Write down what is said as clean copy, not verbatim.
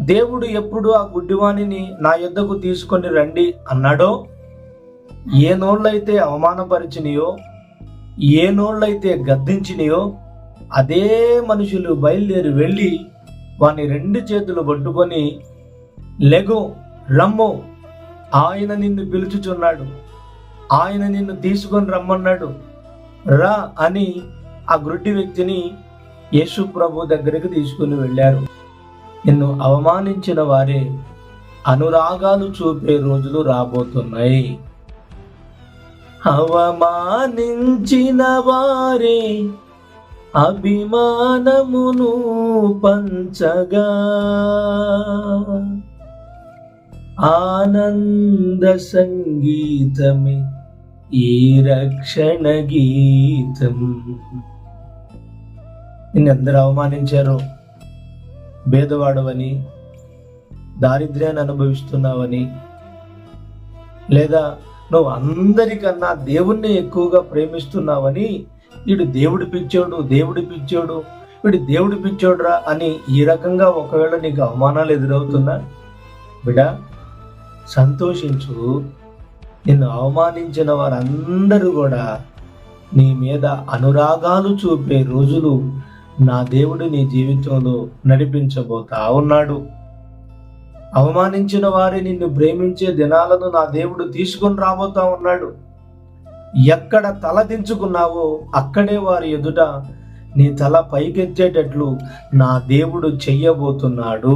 దేవుడు ఎప్పుడు ఆ గుడ్డివాణిని నా యొద్దకు తీసుకొని రండి అన్నాడో, ఏ నోళ్ళైతే అవమానపరిచినయో, ఏ నోళ్ళైతే గద్దించినయో, అదే మనుషులు బయలుదేరి వెళ్ళి వాని 2 చేతులు పట్టుకొని, లెగు, రమ్ము, ఆయన నిన్ను పిలుచుచున్నాడు, ఆయన నిన్ను తీసుకొని రమ్మన్నాడు, రా అని ఆ గుడ్డి వ్యక్తిని యేసు ప్రభు దగ్గరికి తీసుకుని వెళ్ళారు. నిన్ను అవమానించిన వారే అనురాగాలు చూపే రోజులు రాబోతున్నాయి. అవమానించిన వారే అభిమానమును పంచగా, ఆనంద సంగీతమే ఈ రక్షణ గీతం. నిన్నెందరూ అవమానించారు, భేదవాడవని, దారిద్ర్యాన్ని అనుభవిస్తున్నావని, లేదా నువ్వు అందరికన్నా దేవుణ్ణి ఎక్కువగా ప్రేమిస్తున్నావని, వీడు దేవుడి పిచ్చోడు, దేవుడి పిచ్చోడు, వీడు దేవుడి పిచ్చోడురా అని ఈ రకంగా ఒకవేళ నీకు అవమానాలు ఎదురవుతున్నా, బిడా సంతోషించు. నిన్ను అవమానించిన వారందరూ కూడా నీ మీద అనురాగాలు చూపే రోజులు నా దేవుడు నీ జీవితంలో నడిపించబోతా ఉన్నాడు. అవమానించిన వారి నిన్ను ప్రేమించే దినాలను నా దేవుడు తీసుకొని రాబోతా ఉన్నాడు. ఎక్కడ తల దించుకున్నావో అక్కడే వారి ఎదుట నీ తల పైకెత్తేటట్లు నా దేవుడు చెయ్యబోతున్నాడు.